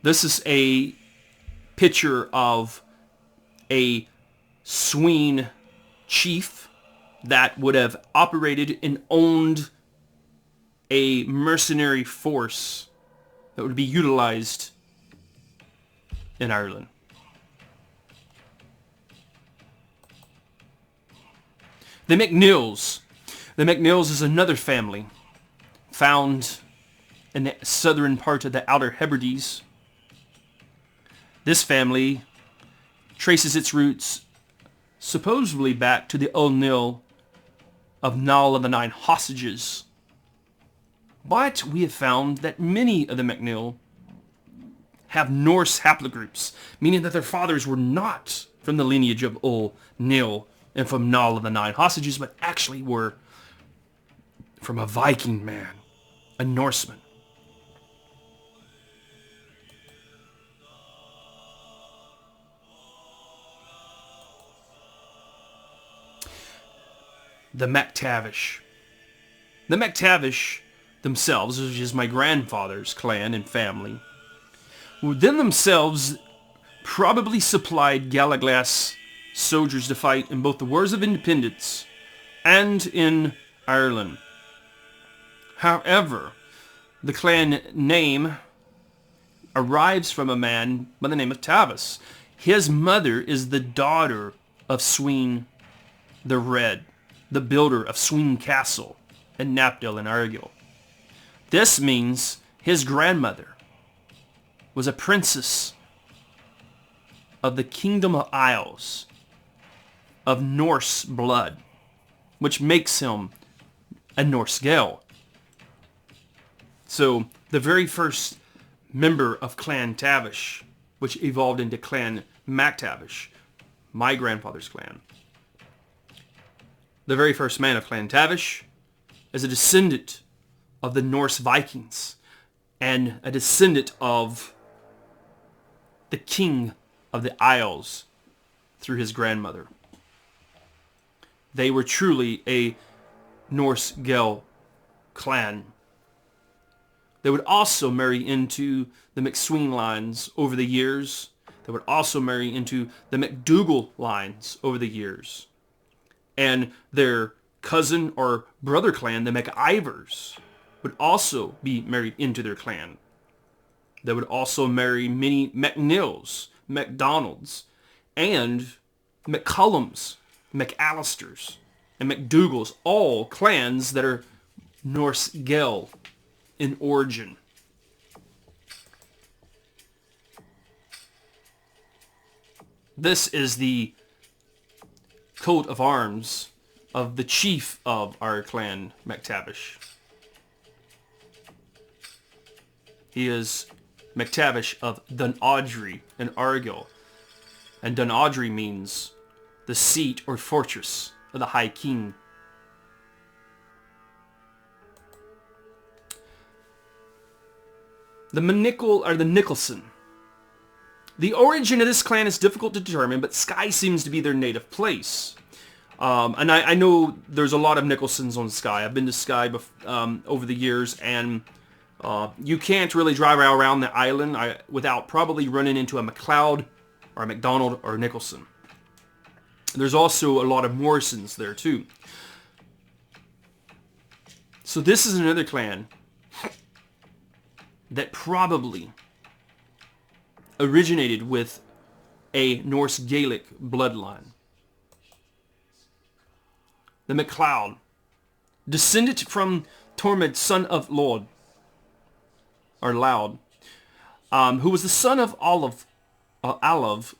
A: This is a picture of a Sween chief that would have operated and owned a mercenary force that would be utilized in Ireland. The McNeils. The McNeils is another family found in the southern part of the Outer Hebrides. This family traces its roots supposedly back to the Old Nil of Niall of the Nine Hostages. But we have found that many of the MacNill have Norse haplogroups, meaning that their fathers were not from the lineage of Old Nil and from Niall of the Nine Hostages, but actually were from a Viking man, a Norseman. The MacTavish. The MacTavish themselves, which is my grandfather's clan and family, then themselves probably supplied Gallowglass soldiers to fight in both the Wars of Independence and in Ireland. However, the clan name arrives from a man by the name of Tavis. His mother is the daughter of Sween the Red, the builder of Sween Castle in Knapdale in Argyll. This means his grandmother was a princess of the Kingdom of Isles of Norse blood, which makes him a Norse-Gael. So the very first member of Clan Tavish, which evolved into Clan MacTavish, my grandfather's clan, the very first man of Clan Tavish is a descendant of the Norse Vikings and a descendant of the King of the Isles through his grandmother. They were truly a Norse-Gael clan. They would also marry into the McSween lines over the years. They would also marry into the MacDougall lines over the years. And their cousin or brother clan, the MacIvors, would also be married into their clan. They would also marry many MacNills, MacDonalds, and McCullums, McAllisters, and MacDougalls, all clans that are Norse-Gael in origin. This is the coat of arms of the chief of our clan, MacTavish. He is MacTavish of Dunaudry in Argyll, and Dunaudry means the seat or fortress of the High King. The Manickle or the Nicholson. The origin of this clan is difficult to determine, but Skye seems to be their native place. And I know there's a lot of Nicholsons on Skye. I've been to Skye over the years, and you can't really drive around the island without probably running into a MacLeod or a MacDonald or a Nicholson. There's also a lot of Morrisons there too. So this is another clan that probably originated with a Norse Gaelic bloodline. The MacLeod, descended from Tormod, son of Lod, or Loud, who was the son of Alav,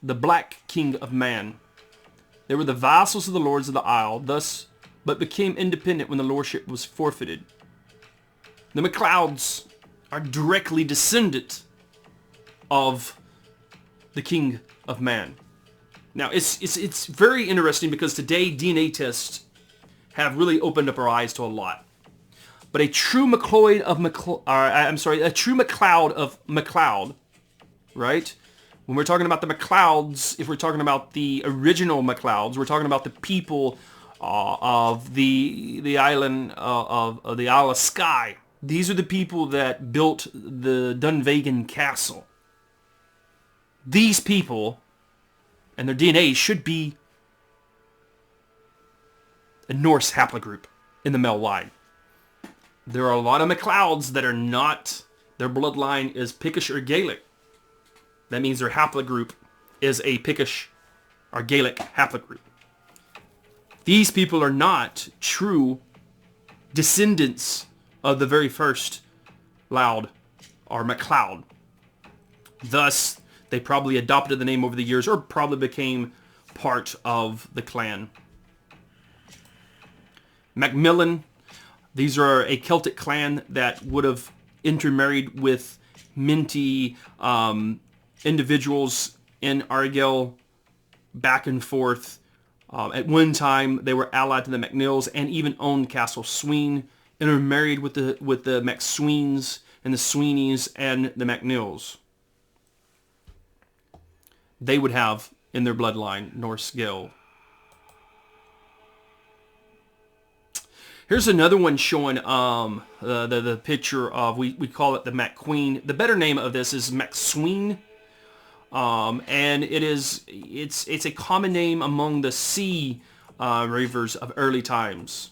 A: the Black King of Man. They were the vassals of the lords of the Isle, but became independent when the lordship was forfeited. The MacLeods are directly descendant of the King of Man. Now, it's very interesting because today DNA tests have really opened up our eyes to a lot. But a true MacLeod of a true MacLeod of MacLeod, right? When we're talking about the MacLeods, if we're talking about the original MacLeods, we're talking about the people of the island of the Isle of Skye. These are the people that built the Dunvegan Castle. These people and their DNA should be a Norse haplogroup in the male line. There are a lot of MacLeods that are not, their bloodline is Pictish or Gaelic. That means their haplogroup is a Pictish or Gaelic haplogroup. These people are not true descendants of the very first Loud, or MacLeod. Thus, they probably adopted the name over the years, or probably became part of the clan. Macmillan, these are a Celtic clan that would have intermarried with minty individuals in Argyll back and forth. At one time, they were allied to the MacNeils and even owned Castle Sween, intermarried with the MacSweens and the Sweeneys and the MacNeils. They would have in their bloodline Norse-Gael. Here's another one showing the picture of, we call it the MacQueen. The better name of this is MacSween. And it's a common name among the sea ravers of early times.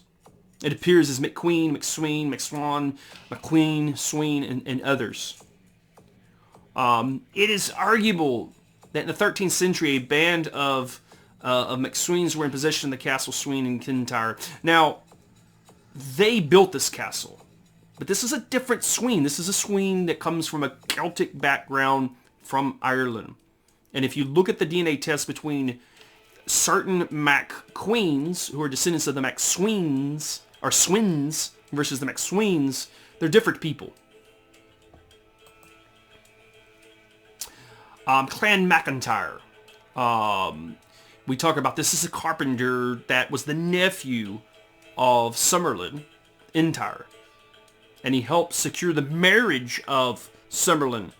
A: It appears as McQueen, McSween, McSwan, McQueen, Sween, and others. It is arguable that in the 13th century, a band of McSweens were in possession of the castle Sween in Kintyre. Now, they built this castle, but this is a different Sween. This is a Sween that comes from a Celtic background from Ireland. And if you look at the DNA test between certain MacQueens, who are descendants of the MacSweens, or Swins, versus the MacSweens, they're different people. Clan MacIntyre. We talk about this as a carpenter that was the nephew of Summerlin, Intyre. And he helped secure the marriage of Summerlin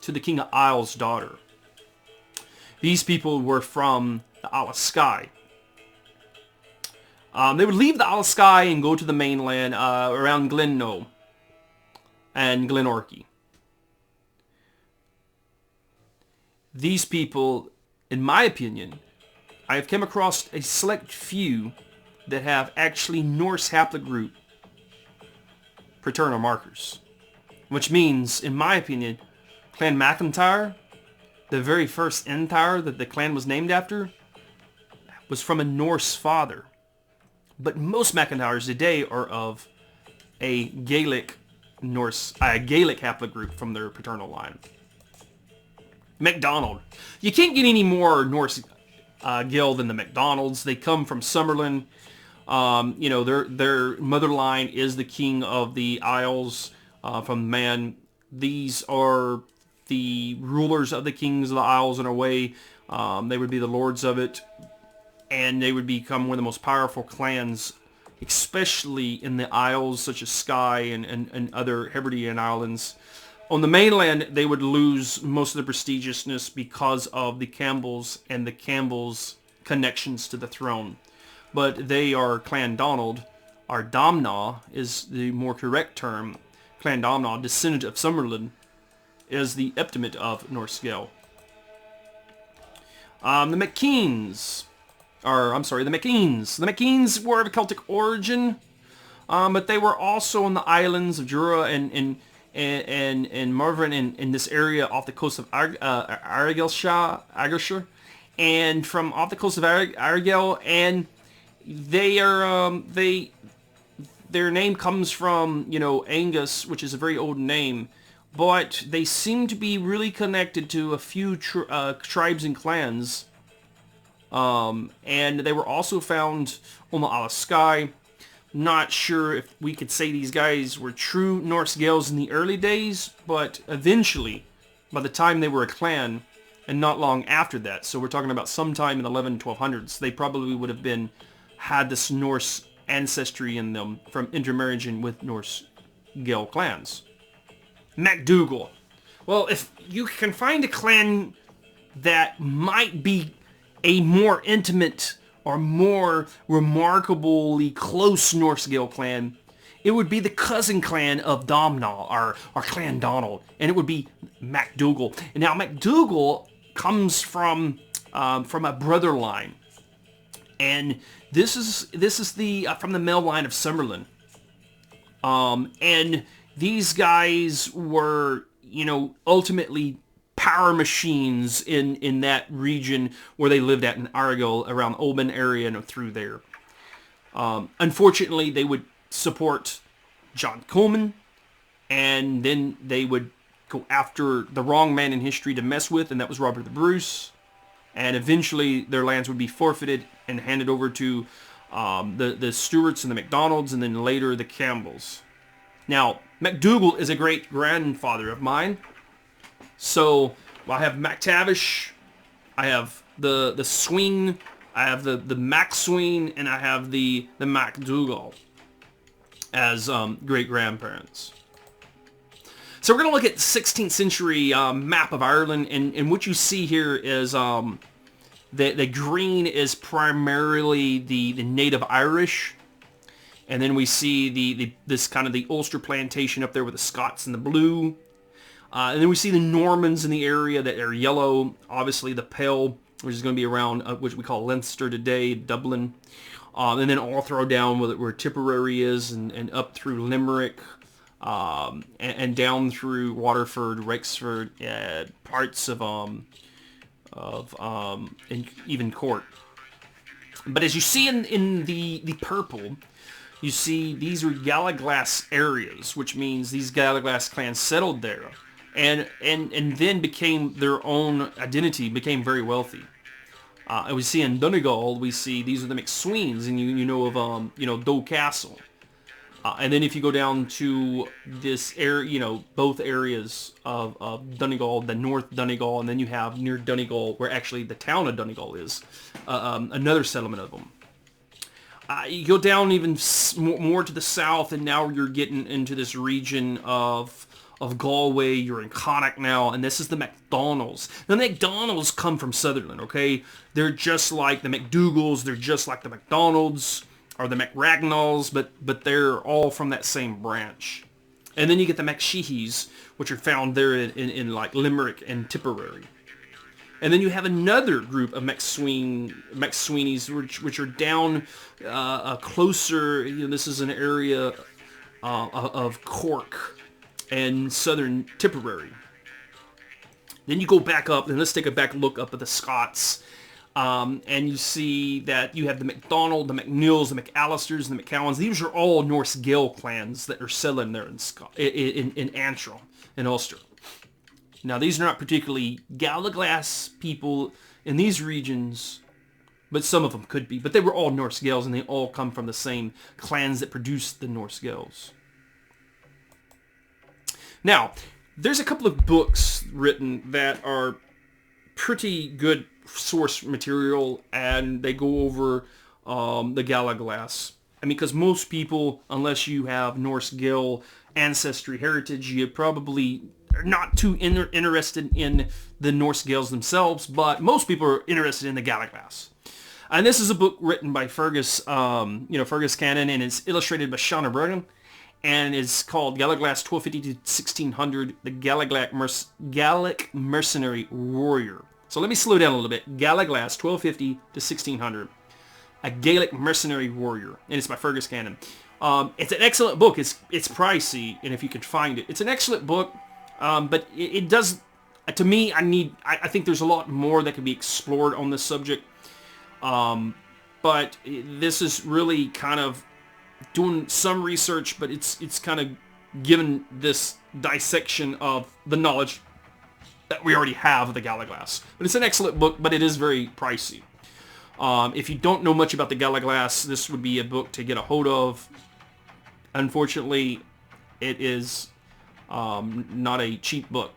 A: to the King of Isle's daughter. These people were from the Isle of Skye. They would leave the Isle of Skye and go to the mainland around Glennoe and Glenorchy. These people, in my opinion, I have come across a select few that have actually Norse haplogroup paternal markers. Which means, in my opinion, Clan MacIntyre, the very first Intyre that the clan was named after, was from a Norse father. But most MacIntyres today are of a Gaelic haplogroup from their paternal line. MacDonald. You can't get any more Norse Gael than the MacDonalds. They come from Summerlin. Their mother line is the King of the Isles from Man. These are the rulers of the Kings of the Isles in a way. They would be the lords of it. And they would become one of the most powerful clans, especially in the Isles such as Skye and other Hebridean islands. On the mainland, they would lose most of the prestigiousness because of the Campbells and the Campbells' connections to the throne. But they are Clan Donald, or Domna is the more correct term. Clan Domna, descendant of Summerlin, is the epithet of Norse-Gael. The McKeans. The McKeans. The McKeans were of Celtic origin, but they were also on the islands of Jura and Morven in this area off the coast of Argyllshire, and from off the coast of Argyll, and they are their name comes from Angus, which is a very old name, but they seem to be really connected to a few tribes and clans. And they were also found on the Isle of Skye. Not sure if we could say these guys were true Norse-Gaels in the early days, but eventually, by the time they were a clan, and not long after that, so we're talking about sometime in the 1100s, they probably would have had this Norse ancestry in them from intermarrying with Norse-Gael clans. MacDougall. Well, if you can find a clan that might be a more intimate or more remarkably close Norse-Gael clan, it would be the cousin clan of Domna, or Clan Donald, and it would be MacDougall. And now MacDougall comes from a brother line, and this is the from the male line of Summerlin. And these guys were ultimately power machines in that region where they lived at in Argyll, around Oban area and through there. Unfortunately, they would support John Comyn and then they would go after the wrong man in history to mess with, and that was Robert the Bruce. And eventually their lands would be forfeited and handed over to the Stuarts and the MacDonalds, and then later the Campbells. Now, MacDougall is a great-grandfather of mine. So I have MacTavish, I have the Swing, I have the Mac Swing, and I have the MacDougall as great-grandparents. So we're going to look at the 16th century map of Ireland, and what you see here is the green is primarily the native Irish, and then we see this kind of the Ulster plantation up there with the Scots in the blue, and then we see the Normans in the area that are yellow, obviously the Pale, which is going to be around which we call Leinster today, Dublin, and then all throw down where Tipperary is, and up through Limerick, and down through Waterford, Wexford, parts of and even Cork. But as you see in the purple, you see these are Gallowglass areas, which means these Gallowglass clans settled there, and then became their own identity, became very wealthy. And we see in Donegal, we see these are the McSweens, and you know of Doe Castle. And then if you go down to this area, both areas of Donegal, the North Donegal, and then you have near Donegal, where actually the town of Donegal is, another settlement of them. You go down even more to the south, and now you're getting into this region of Galway. You're in Connacht now, and this is the MacDonalds. Now, the MacDonalds come from Sutherland, okay? They're just like the MacDougalls. They're just like the MacDonalds. Or the MacRagnalls, but they're all from that same branch. And then you get the MacSheehies, which are found there in like Limerick and Tipperary. And then you have another group of MacSweenies, which are down closer. This is an area of Cork and southern Tipperary. Then you go back up, and let's take a back look up at the Scots. And you see that you have the MacDonald, the MacNeils, the MacAllisters, and the MacCowans. These are all Norse-Gael clans that are settling there in Antrim, in Ulster. Now, these are not particularly Gallowglass people in these regions, but some of them could be. But they were all Norse-Gaels, and they all come from the same clans that produced the Norse-Gaels. Now, there's a couple of books written that are pretty good source material, and they go over the Gallowglass. I mean, because most people, unless you have Norse-Gael ancestry heritage, you probably are not too interested in the Norse-Gaels themselves, but most people are interested in the Gallowglass. And this is a book written by Fergus Cannon, and it's illustrated by Shauna Bergen, and it's called Gallowglass 1250 to 1600, the Gaelic Mercenary Warrior. So let me slow down a little bit. Gallowglass 1250 to 1600, a Gaelic Mercenary Warrior, and it's by Fergus Cannon. It's an excellent book. It's pricey, and if you could find it, it's an excellent book. But it does, to me, I think there's a lot more that can be explored on this subject. But this is really kind of doing some research, but it's kind of given this dissection of the knowledge that we already have of the Gallowglass. But it's an excellent book, but it is very pricey. If you don't know much about the Gallowglass, this would be a book to get a hold of. Unfortunately, it is not a cheap book.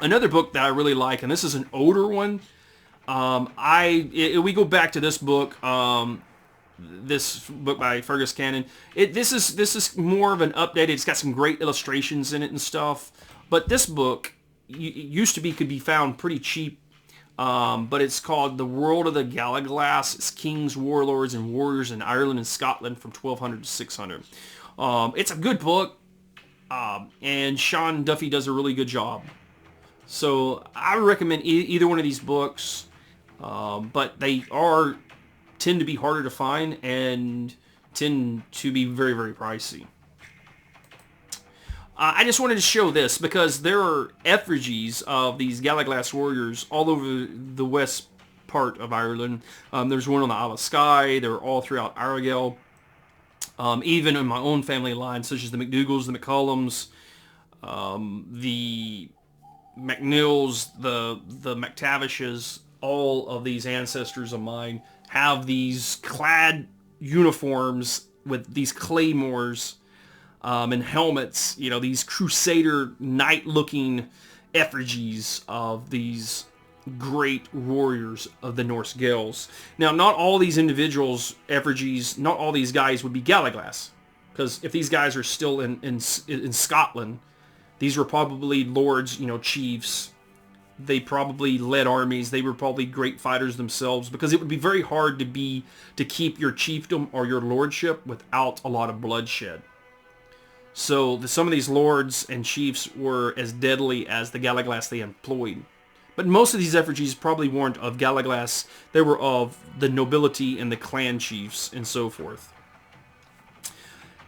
A: Another book that I really like, and this is an older one. We go back to this book by Fergus Cannon. This is more of an updated. It's got some great illustrations in it and stuff. But this book could be found pretty cheap. But it's called The World of the Gallowglass. It's Kings, Warlords, and Warriors in Ireland and Scotland from 1200 to 600. It's a good book, and Sean Duffy does a really good job. So I recommend either one of these books, but they tend to be harder to find and tend to be very, very pricey. I just wanted to show this because there are effigies of these Gallowglass warriors all over the west part of Ireland. There's one on the Isle of Skye. They're all throughout Argyll. Even in my own family line, such as the MacDougalls, the McCollums, the MacNeils, the MacTavishes, all of these ancestors of mine have these clad uniforms with these claymores and helmets, these crusader knight-looking effigies of these great warriors of the Norse-Gaels. Now, not all these individuals, effigies, not all these guys would be Gallowglass, because if these guys are still in Scotland, these were probably lords, chiefs. They probably led armies. They were probably great fighters themselves, because it would be very hard to keep your chiefdom or your lordship without a lot of bloodshed. So some of these lords and chiefs were as deadly as the Gallowglass they employed. But most of these effigies probably weren't of Gallowglass. They were of the nobility and the clan chiefs and so forth.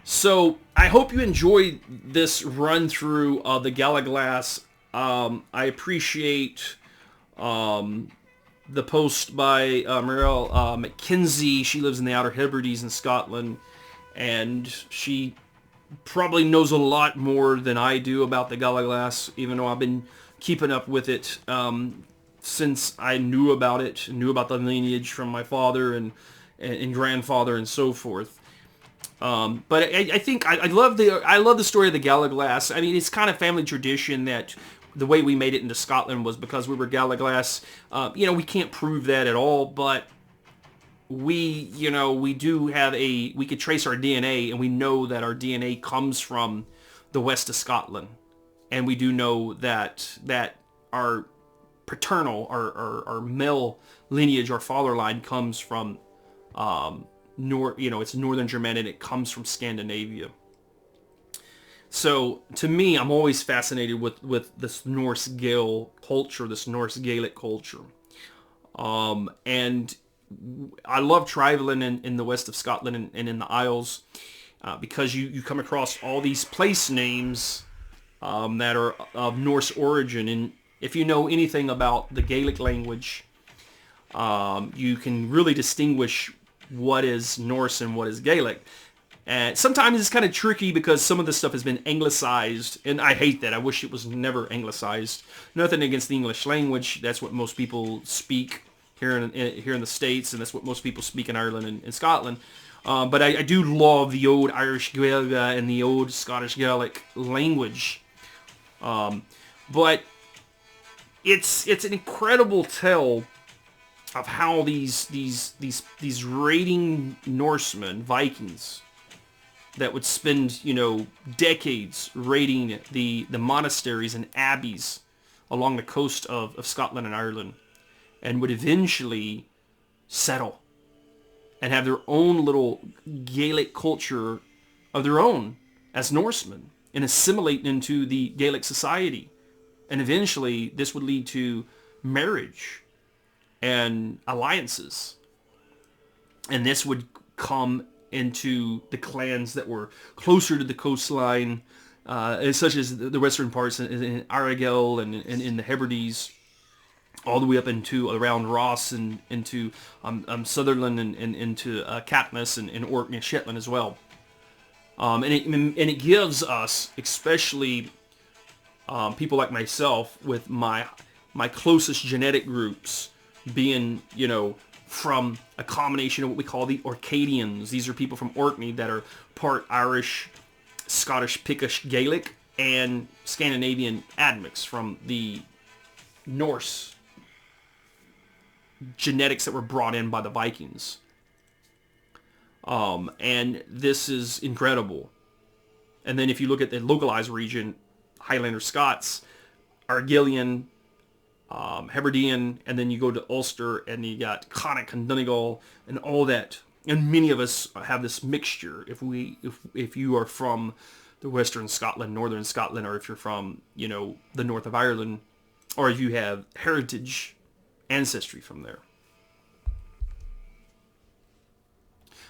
A: So I hope you enjoyed this run through of the Gallowglass. I appreciate the post by Muriel Mackenzie. She lives in the Outer Hebrides in Scotland, and she probably knows a lot more than I do about the Gallowglass, even though I've been keeping up with it since I knew about it, knew about the lineage from my father and grandfather and so forth. But I think I love the story of the Gallowglass. I mean, it's kind of family tradition that the way we made it into Scotland was because we were Gallowglass. We can't prove that at all, but we do have we could trace our DNA, and we know that our DNA comes from the west of Scotland. And we do know that our paternal, our male lineage, our father line comes from, it's Northern Germanic, it comes from Scandinavia. So, to me, I'm always fascinated with this Norse-Gael culture, this Norse-Gaelic culture. And I love traveling in the west of Scotland and in the Isles, because you come across all these place names that are of Norse origin. And if you know anything about the Gaelic language, you can really distinguish what is Norse and what is Gaelic. And sometimes it's kind of tricky because some of this stuff has been anglicized, and I hate that. I wish it was never anglicized. Nothing against the English language. That's what most people speak here in the States, and that's what most people speak in Ireland and Scotland. But I do love the old Irish Gaeilge and the old Scottish Gaelic language. But it's an incredible tale of how these raiding Norsemen, Vikings, that would spend decades raiding the monasteries and abbeys along the coast of Scotland and Ireland, and would eventually settle and have their own little Gaelic culture of their own as Norsemen, and assimilate into the Gaelic society. And eventually this would lead to marriage and alliances. And this would come into the clans that were closer to the coastline, such as the western parts in Argyll and in the Hebrides, all the way up into around Ross and into Sutherland and into Caithness and Orkney and Shetland as well. And it gives us, especially people like myself, with my closest genetic groups being, from a combination of what we call the Orcadians. These are people from Orkney that are part Irish, Scottish, Pictish, Gaelic, and Scandinavian admixed from the Norse genetics that were brought in by the Vikings. And this is incredible. And then if you look at the localized region, Highlander Scots, Argyllin, Hebridean, and then you go to Ulster, and you got Connacht and Donegal, and all that. And many of us have this mixture. If you are from the Western Scotland, Northern Scotland, or if you're from the north of Ireland, or if you have heritage ancestry from there.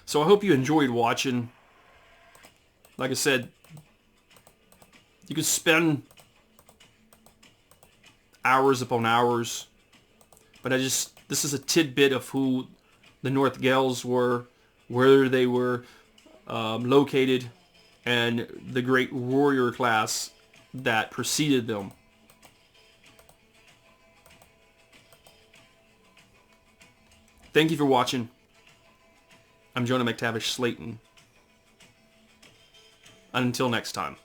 A: So I hope you enjoyed watching. Like I said, you could spend hours upon hours, but this is a tidbit of who the Norse-Gaels were, where they were located, and the great warrior class that preceded them. Thank you for watching. I'm Jonah MacTavish-Slaton. Until next time.